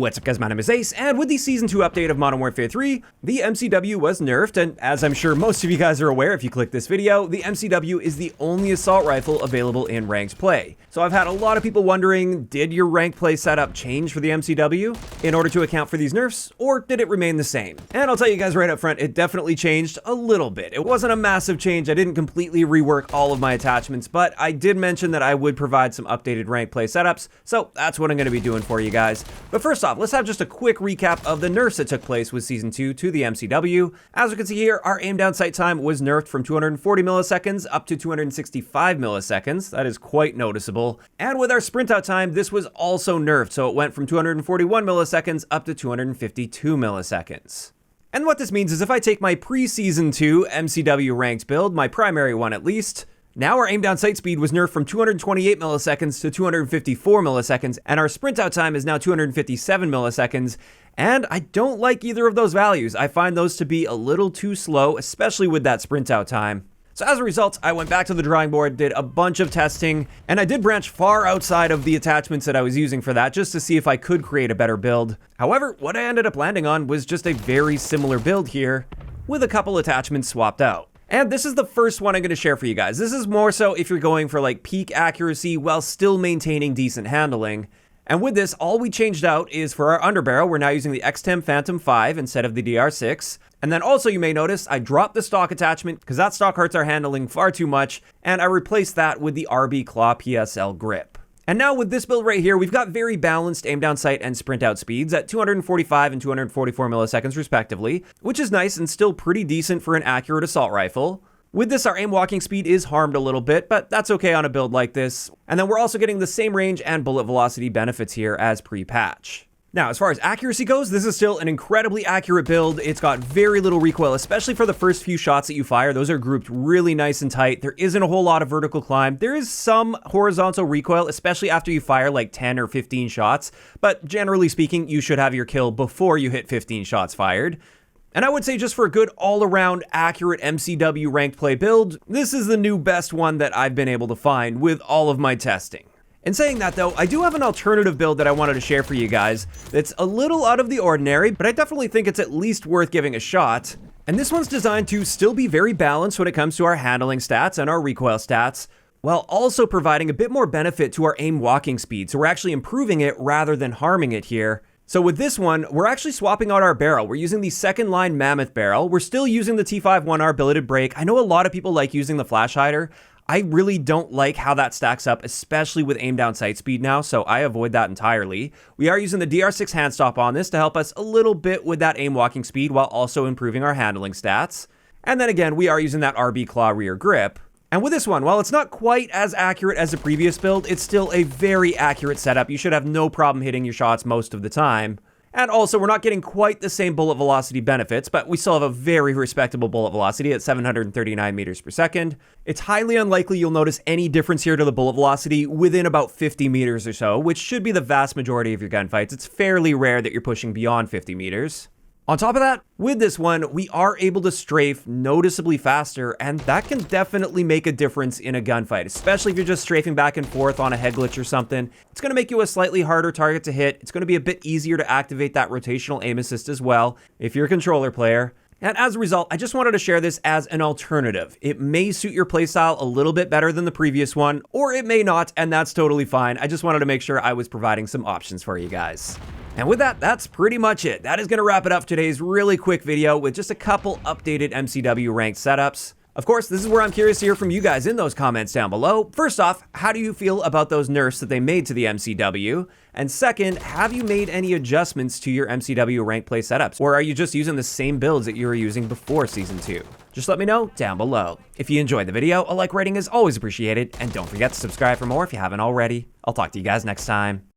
What's up guys, my name is Ace, and with the Season 2 update of Modern Warfare 3, the MCW was nerfed, and as I'm sure most of you guys are aware if you click this video, the MCW is the only assault rifle available in ranked play. So I've had a lot of people wondering, did your ranked play setup change for the MCW in order to account for these nerfs, or did it remain the same? And I'll tell you guys right up front, it definitely changed a little bit. It wasn't a massive change, I didn't completely rework all of my attachments, but I did mention that I would provide some updated ranked play setups, so that's what I'm going to be doing for you guys. But first off, let's have just a quick recap of the nerfs that took place with Season 2 to the MCW. As we can see here, our aim down sight time was nerfed from 240 milliseconds up to 265 milliseconds. That is quite noticeable. And with our sprint out time, this was also nerfed, so it went from 241 milliseconds up to 252 milliseconds. And what this means is if I take my pre-Season 2 MCW Ranked Build, my primary one at least, now our aim down sight speed was nerfed from 228 milliseconds to 254 milliseconds, and our sprint out time is now 257 milliseconds, and I don't like either of those values. I find those to be a little too slow, especially with that sprint out time. So as a result, I went back to the drawing board, did a bunch of testing, and I did branch far outside of the attachments that I was using for that just to see if I could create a better build. However, what I ended up landing on was just a very similar build here, with a couple attachments swapped out. And this is the first one I'm going to share for you guys. This is more so if you're going for like peak accuracy while still maintaining decent handling. And with this, all we changed out is for our underbarrel, we're now using the X10 Phantom 5 instead of the DR6. And then also you may notice I dropped the stock attachment because that stock hurts our handling far too much. And I replaced that with the RB Claw PSL grip. And now with this build right here, we've got very balanced aim down sight and sprint out speeds at 245 and 244 milliseconds respectively, which is nice and still pretty decent for an accurate assault rifle. With this, our aim walking speed is harmed a little bit, but that's okay on a build like this. And then we're also getting the same range and bullet velocity benefits here as pre-patch. Now, as far as accuracy goes, this is still an incredibly accurate build. It's got very little recoil, especially for the first few shots that you fire. Those are grouped really nice and tight. There isn't a whole lot of vertical climb. There is some horizontal recoil, especially after you fire like 10 or 15 shots. But generally speaking, you should have your kill before you hit 15 shots fired. And I would say just for a good all-around accurate MCW ranked play build, this is the new best one that I've been able to find with all of my testing. In saying that though, I do have an alternative build that I wanted to share for you guys that's a little out of the ordinary, but I definitely think it's at least worth giving a shot. And this one's designed to still be very balanced when it comes to our handling stats and our recoil stats, while also providing a bit more benefit to our aim walking speed. So we're actually improving it rather than harming it here. So with this one, we're actually swapping out our barrel. We're using the second line Mammoth barrel. We're still using the T5 1R billeted break. I know a lot of people like using the flash hider. I really don't like how that stacks up, especially with aim down sight speed now, so I avoid that entirely. We are using the DR6 hand stop on this to help us a little bit with that aim walking speed while also improving our handling stats. And then again, we are using that RB Claw rear grip. And with this one, while it's not quite as accurate as the previous build, it's still a very accurate setup. You should have no problem hitting your shots most of the time. And also, we're not getting quite the same bullet velocity benefits, but we still have a very respectable bullet velocity at 739 meters per second. It's highly unlikely you'll notice any difference here to the bullet velocity within about 50 meters or so, which should be the vast majority of your gunfights. It's fairly rare that you're pushing beyond 50 meters. On top of that, with this one, we are able to strafe noticeably faster, and that can definitely make a difference in a gunfight, especially if you're just strafing back and forth on a head glitch or something. It's going to make you a slightly harder target to hit. It's going to be a bit easier to activate that rotational aim assist as well, if you're a controller player. And as a result, I just wanted to share this as an alternative. It may suit your playstyle a little bit better than the previous one, or it may not, and that's totally fine. I just wanted to make sure I was providing some options for you guys. And with that, that's pretty much it. That is going to wrap it up for today's really quick video with just a couple updated MCW ranked setups. Of course, this is where I'm curious to hear from you guys in those comments down below. First off, how do you feel about those nerfs that they made to the MCW? And second, have you made any adjustments to your MCW ranked play setups? Or are you just using the same builds that you were using before Season 2? Just let me know down below. If you enjoyed the video, a like rating is always appreciated. And don't forget to subscribe for more if you haven't already. I'll talk to you guys next time.